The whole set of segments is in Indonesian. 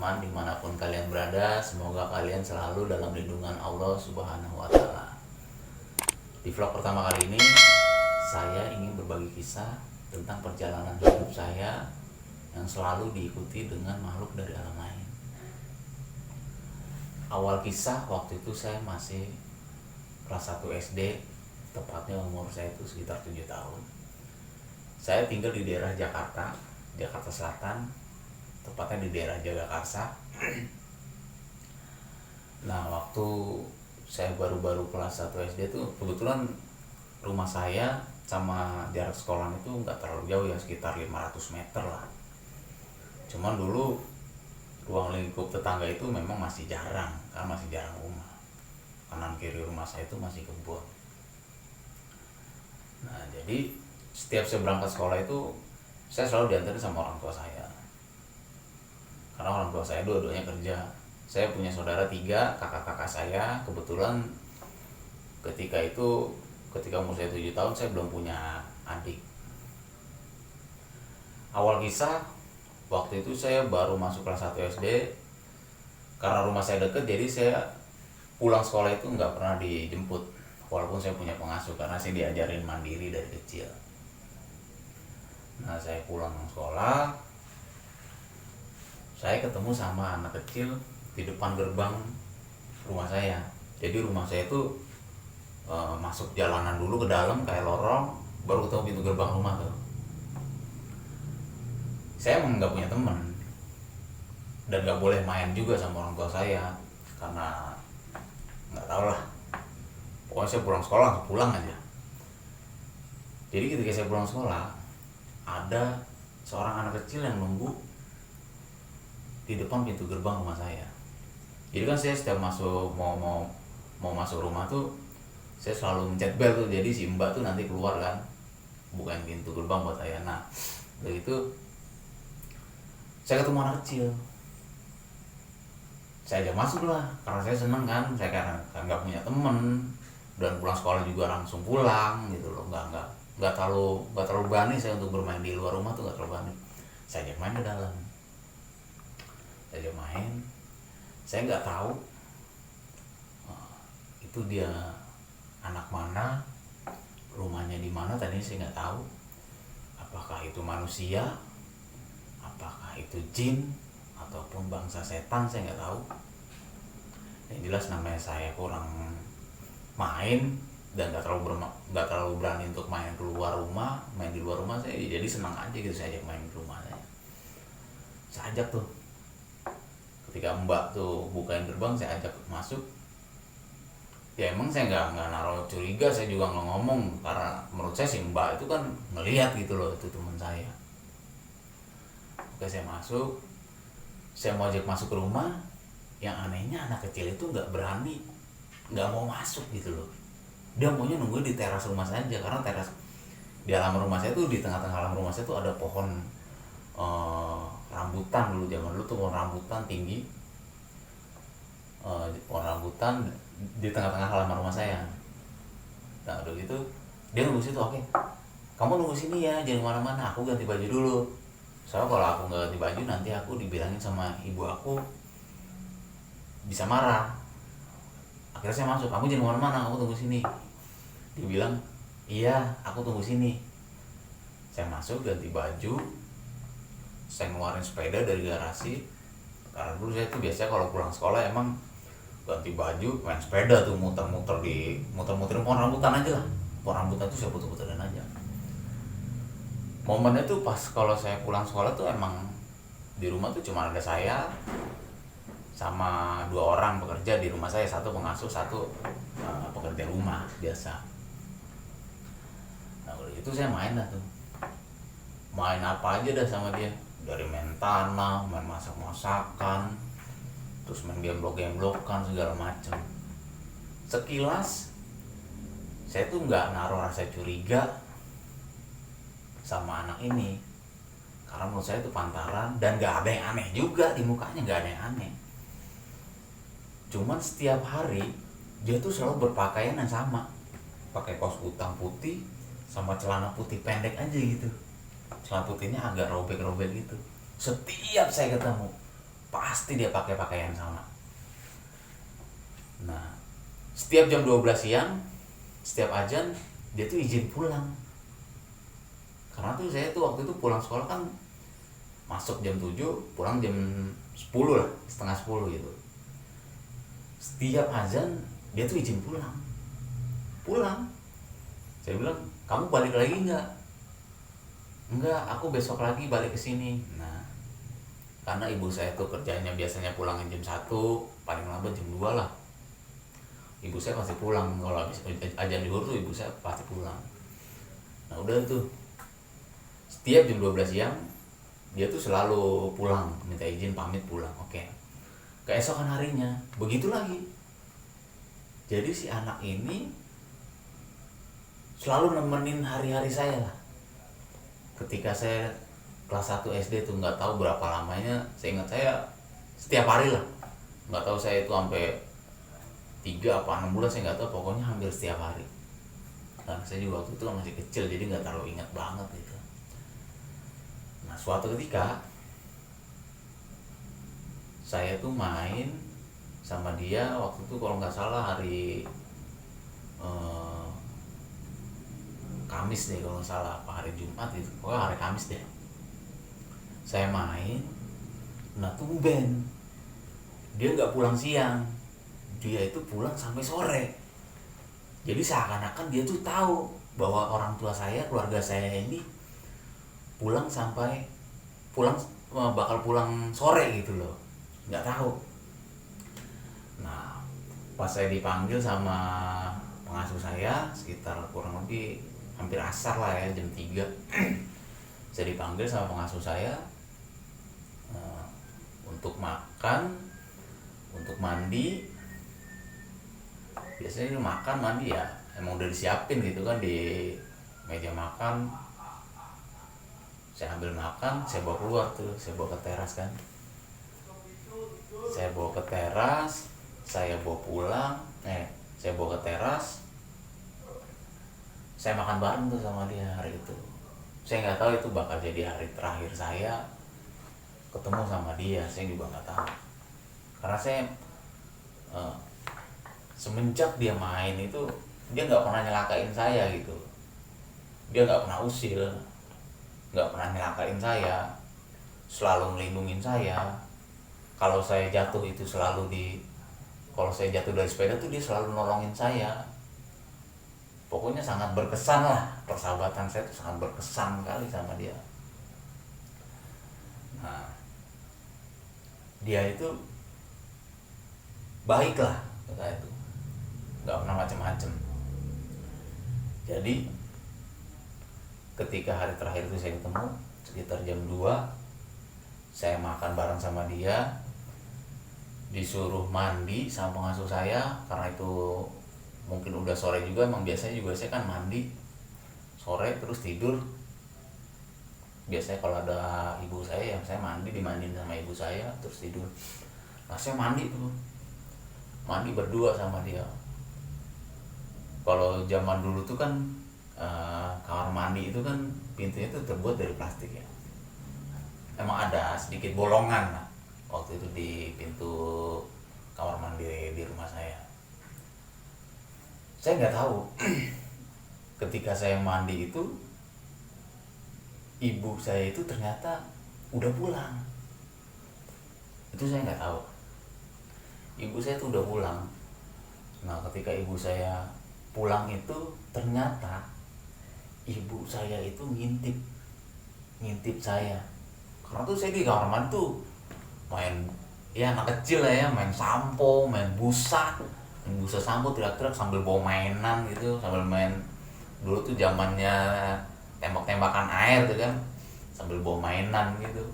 teman-teman dimanapun kalian berada, semoga kalian selalu dalam lindungan Allah Subhanahu wa Ta'ala. Di vlog pertama kali ini, saya ingin berbagi kisah tentang perjalanan hidup saya yang selalu diikuti dengan makhluk dari alam lain. Awal kisah waktu itu saya masih kelas 1 SD, tepatnya umur saya itu sekitar 7 tahun. Saya tinggal di daerah Jakarta Selatan, tepatnya di daerah Jagakarsa. Nah, waktu saya baru-baru kelas 1 SD tuh kebetulan rumah saya sama jarak sekolah itu nggak terlalu jauh ya, sekitar 500 meter lah. Cuman dulu ruang lingkup tetangga itu memang masih jarang, karena masih jarang rumah. Kanan kiri rumah saya itu masih kebun. Nah, jadi setiap saya berangkat sekolah itu saya selalu diantarin sama orang tua saya, karena orang tua saya dua-duanya kerja. Saya punya saudara 3, kakak-kakak saya. Kebetulan ketika umur saya 7 tahun saya belum punya adik. Awal kisah, waktu itu saya baru masuk kelas 1 SD. Karena rumah saya deket, jadi saya pulang sekolah itu nggak pernah dijemput, walaupun saya punya pengasuh, karena saya diajarin mandiri dari kecil. Nah, saya pulang sekolah, saya ketemu sama anak kecil di depan gerbang rumah saya. Jadi rumah saya itu masuk jalanan dulu ke dalam kayak lorong, baru ketemu pintu gerbang rumah tuh. Saya emang nggak punya teman dan nggak boleh main juga sama orang tua saya, karena nggak tau lah. Pokoknya saya pulang sekolah langsung pulang aja. Jadi ketika saya pulang sekolah, ada seorang anak kecil yang nunggu di depan pintu gerbang rumah saya. Jadi kan saya setiap masuk mau masuk rumah tuh saya selalu mencet bel tuh, jadi si mbak tuh nanti keluar kan, bukain pintu gerbang buat saya. Nah, begitu saya ketemu anak kecil, saya ajak masuk lah, karena saya seneng kan, saya kan nggak punya temen, dan pulang sekolah juga langsung pulang gitu loh, nggak terlalu berani saya untuk bermain di luar rumah tuh, nggak terlalu berani. Saya ajak main ke dalam, saya ajak main. Saya nggak tahu itu dia anak mana, rumahnya di mana, tadinya saya nggak tahu apakah itu manusia, apakah itu jin ataupun bangsa setan, saya nggak tahu. Yang jelas namanya saya kurang main dan nggak terlalu berani untuk main keluar rumah, main di luar rumah. Saya jadi senang aja gitu, saya ajak main ke rumah saya ajak tuh. Ketika mbak tuh bukain gerbang, saya ajak masuk. Ya emang saya nggak naruh curiga, saya juga nggak ngomong, karena menurut saya si mbak itu kan ngelihat gitu loh, itu teman saya. Oke, saya masuk, saya mau ajak masuk ke rumah. Yang anehnya anak kecil itu nggak berani, nggak mau masuk gitu loh. Dia maunya nunggu di teras rumah saja, karena teras di halaman rumah saya tuh, di tengah-tengah halaman rumah saya tuh ada pohon rambutan. Dulu zaman dulu tuh pohon rambutan tinggi, pohon rambutan di tengah-tengah halaman rumah saya. Nah, udah gitu dia nunggu situ. Oke, kamu nunggu sini ya, jangan kemana-mana, aku ganti baju dulu. Soalnya kalau aku nggak ganti baju, nanti aku dibilangin sama ibu aku, bisa marah. Akhirnya saya masuk, kamu jangan kemana-mana, aku tunggu sini. Dia bilang, iya, aku tunggu sini. Saya masuk, ganti baju, saya ngeluarin sepeda dari garasi, karena dulu saya tuh biasanya kalau pulang sekolah emang ganti baju, main sepeda tuh, muter-muterin pohon rambutan aja lah. Pohon rambutan tuh saya puter-puterin aja. Momennya tuh pas kalau saya pulang sekolah tuh emang di rumah tuh cuma ada saya sama 2 orang pekerja di rumah saya, 1 pengasuh, 1 pekerja rumah biasa. Nah, udah itu saya main dah tuh, main apa aja dah sama dia, dari main tanah, main masak-masakan, terus main gemblok-gemblokan segala macem. Sekilas saya tuh nggak naruh rasa curiga sama anak ini, karena menurut saya itu pantaran dan nggak ada yang aneh juga di mukanya, nggak ada yang aneh. Cuman setiap hari dia tuh selalu berpakaian yang sama, pakai kaos kutang putih sama celana putih pendek aja gitu. Celana putihnya agak robek-robek gitu. Setiap saya ketemu pasti dia pakai pakaian sama. Nah, setiap jam 12 siang, setiap azan, dia tuh izin pulang. Karena tuh saya tuh waktu itu pulang sekolah kan masuk jam 7, pulang jam 10 lah, setengah 10 gitu. Setiap azan dia tuh izin pulang. Saya bilang, kamu balik lagi nggak? Enggak, aku besok lagi balik ke sini. Nah, karena ibu saya tuh kerjanya biasanya pulangin jam 1, paling lambat jam 2 lah. Ibu saya pasti pulang, kalau habis azan zuhur tuh ibu saya pasti pulang. Nah udah tuh, setiap jam 12 siang dia tuh selalu pulang, minta izin pamit pulang. Oke. Keesokan harinya begitu lagi. Jadi si anak ini selalu nemenin hari-hari saya lah. Ketika saya kelas 1 SD tuh nggak tahu berapa lamanya, seingat saya setiap hari lah. Nggak tahu saya itu sampai 3 apa 6 bulan saya nggak tahu, pokoknya hampir setiap hari. Karena saya juga waktu itu masih kecil jadi nggak terlalu ingat banget gitu. Nah suatu ketika saya tuh main sama dia waktu itu kalau nggak salah hari Kamis deh kalau nggak salah, apa hari Jumat gitu, pokoknya hari Kamis deh. Saya main, nah tumben dia nggak pulang siang, dia itu pulang sampai sore. Jadi seakan-akan dia tuh tahu bahwa orang tua saya, keluarga saya ini bakal pulang sore gitu loh, nggak tahu. Nah pas saya dipanggil sama pengasuh saya sekitar kurang lebih hampir asar lah ya, jam 3 saya dipanggil sama pengasuh saya untuk makan, untuk mandi. Biasanya makan mandi ya emang udah disiapin gitu kan di meja makan. Saya ambil makan, saya bawa keluar tuh, saya bawa ke teras kan. Saya bawa ke teras, saya bawa pulang, saya bawa ke teras. Saya makan bareng tuh sama dia hari itu. Saya nggak tahu itu bakal jadi hari terakhir saya ketemu sama dia, saya juga nggak tahu. Karena saya semenjak dia main itu dia nggak pernah nyelakain saya gitu. Dia nggak pernah usil, nggak pernah nyelakain saya, selalu ngelindungin saya. Kalau saya jatuh itu kalau saya jatuh dari sepeda tuh dia selalu nolongin saya. Pokoknya sangat berkesan lah, persahabatan saya tuh sangat berkesan kali sama dia. Nah, dia itu baik lah kayak itu, nggak pernah macem-macem. Jadi ketika hari terakhir itu saya ketemu sekitar jam 2, saya makan bareng sama dia, disuruh mandi sama pengasuh saya karena itu mungkin udah sore juga. Emang biasanya juga saya kan mandi sore terus tidur. Biasanya kalau ada ibu saya yang saya dimandiin sama ibu saya terus tidur. Nah saya mandi berdua sama dia. Kalau zaman dulu tuh kan kamar mandi itu kan pintunya tuh terbuat dari plastik ya. Emang ada sedikit bolongan lah waktu itu di pintu kamar mandi di rumah saya. Saya nggak tahu ketika saya mandi itu ibu saya itu ternyata udah pulang. Itu saya nggak tahu, ibu saya tuh udah pulang. Nah ketika ibu saya pulang itu ternyata ibu saya itu ngintip saya. Karena tuh saya di kamar mandi tuh main, ya anak kecil lah ya, main sampo, main busa sampo, teriak-teriak sambil bawa mainan gitu, sambil main. Dulu tuh zamannya tembak-tembakan air tuh kan, sambil bawa mainan gitu.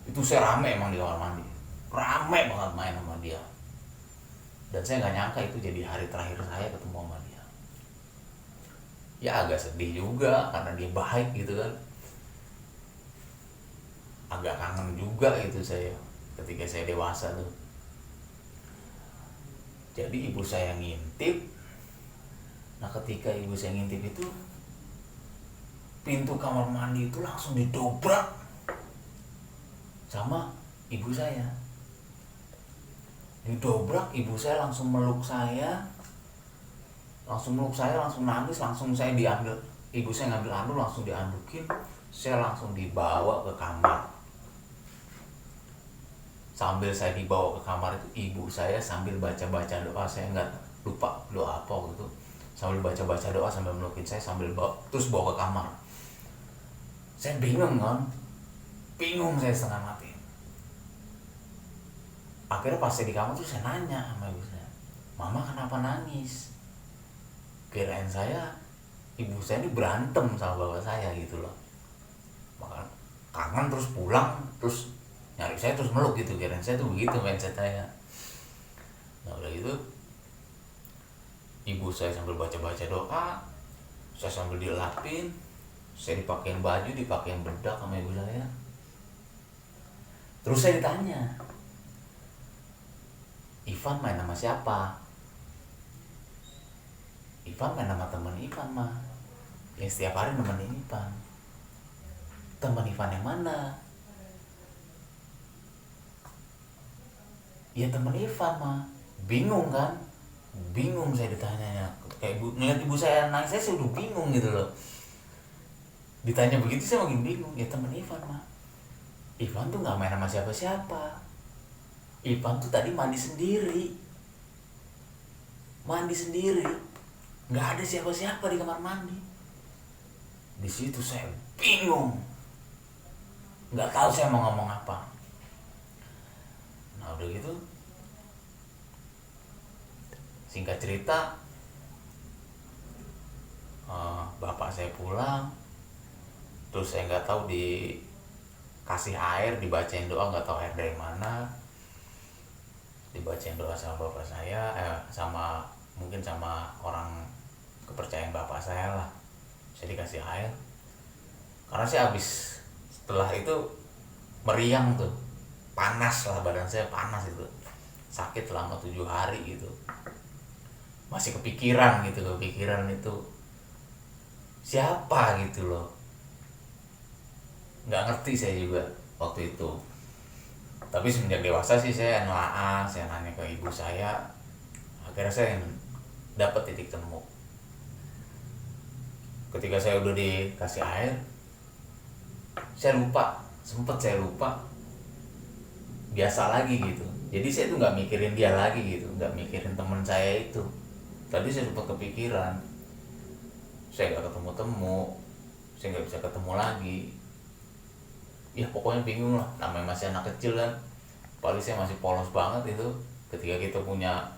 Itu saya rame emang di kamar mandi, rame banget main sama dia. Dan saya nggak nyangka itu jadi hari terakhir saya ketemu sama dia. Ya agak sedih juga karena dia baik gitu kan. Agak kangen juga itu saya ketika saya dewasa tuh. Jadi ibu saya ngintip. Nah ketika ibu saya ngintip itu, pintu kamar mandi itu langsung didobrak sama ibu saya. Didobrak, ibu saya langsung meluk saya, langsung nangis, langsung saya diambil, ibu saya ngambil anduk, langsung diandukin, saya langsung dibawa ke kamar. Sambil saya dibawa ke kamar itu, ibu saya sambil baca-baca doa, saya nggak lupa doa apa gitu, sambil baca-baca doa sambil melukin saya, sambil bawa, terus bawa ke kamar. Saya bingung kan, saya setengah mati. Akhirnya pas saya di kamar tuh saya nanya sama ibu saya, mama kenapa nangis? Kirain saya ibu saya ini berantem sama bapak saya gitu loh, maka kangen terus pulang terus nyari saya terus meluk gitu, kirain saya tuh begitu mindset saya. Nah udah gitu ibu saya sambil baca-baca doa, saya sambil dilapin, saya dipakein baju, dipakein bedak sama ibu saya. Terus saya ditanya, Ivan main sama siapa? Ivan main sama teman Ivan mah, yang setiap hari nemenin Ivan. Teman Ivan yang mana? Ya teman Ivan mah. Bingung kan? Bingung saya ditanyanya, kayak ibu, ngeliat ibu saya nangis, saya udah bingung gitu loh. Ditanya begitu saya makin bingung. Ya teman Ivan mah, Ivan tuh nggak main sama siapa-siapa. Ivan tuh tadi mandi sendiri, nggak ada siapa-siapa di kamar mandi. Di situ saya bingung, nggak tahu saya mau ngomong apa. Nah udah gitu, singkat cerita, bapak saya pulang, terus saya nggak tahu dikasih air, dibacain doa, nggak tahu air dari mana, dibacain doa sama bapak saya, mungkin sama orang kepercayaan bapak saya lah. Saya dikasih air, karena saya habis setelah itu meriang tuh, panas lah, badan saya panas itu, sakit selama 7 hari gitu, masih kepikiran itu siapa gitu loh, nggak ngerti saya juga waktu itu. Tapi semenjak dewasa sih saya nelaah, saya nanya ke ibu saya, akhirnya saya dapat titik temu. Ketika saya udah dikasih air, saya lupa, biasa lagi gitu. Jadi saya tuh nggak mikirin dia lagi gitu, nggak mikirin teman saya itu. Tadi saya sempat kepikiran, saya nggak ketemu, saya nggak bisa ketemu lagi. Ya pokoknya bingung lah, namanya masih anak kecil kan, apalagi saya masih polos banget itu. Ketika kita punya,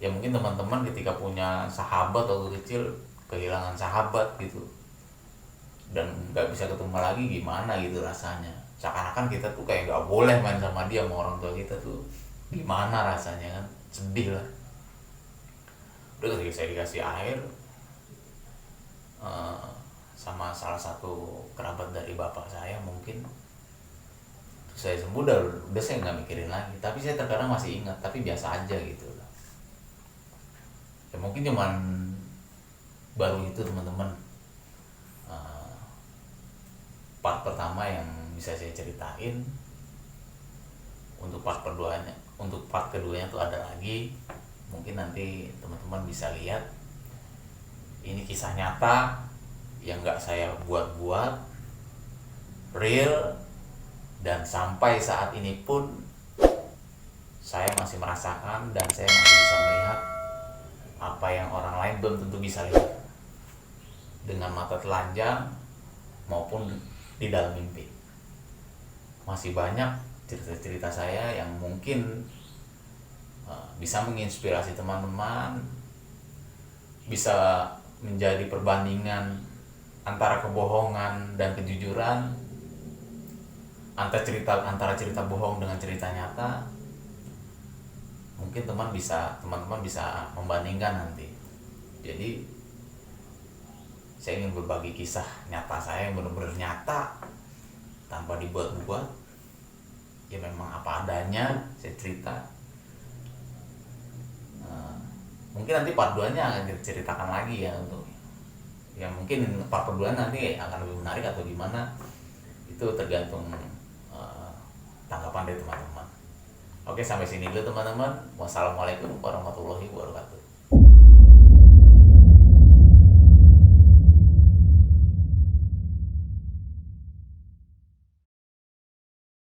ya mungkin teman-teman ketika punya sahabat waktu kecil, kehilangan sahabat gitu, dan nggak bisa ketemu lagi, gimana gitu rasanya. Seakan-akan kita tuh kayak nggak boleh main sama dia, sama orang tua kita tuh, gimana rasanya kan, sedih lah. Udah ketika saya dikasih air sama salah satu kerabat dari bapak saya, mungkin saya sembuh, udah saya nggak mikirin lagi. Tapi saya terkadang masih ingat, tapi biasa aja gitu lah. Ya mungkin cuman baru itu teman-teman, part pertama yang bisa saya ceritain. Untuk part keduanya tuh ada lagi, mungkin nanti teman-teman bisa lihat. Ini kisah nyata yang nggak saya buat-buat, real, dan sampai saat ini pun saya masih merasakan dan saya masih bisa melihat apa yang orang lain belum tentu bisa lihat dengan mata telanjang maupun di dalam mimpi. Masih banyak cerita-cerita saya yang mungkin bisa menginspirasi teman-teman, bisa menjadi perbandingan antara kebohongan dan kejujuran, antara cerita bohong dengan cerita nyata. Mungkin teman-teman bisa membandingkan nanti. Jadi saya ingin berbagi kisah nyata saya yang benar-benar nyata, tanpa dibuat-buat. Ya memang apa adanya saya cerita. Mungkin nanti part 2 nya akan diceritakan lagi ya, untuk ya mungkin part 2 nanti akan lebih menarik atau gimana, itu tergantung tanggapan dari teman-teman. Oke, sampai sini dulu teman-teman. Wassalamualaikum warahmatullahi wabarakatuh.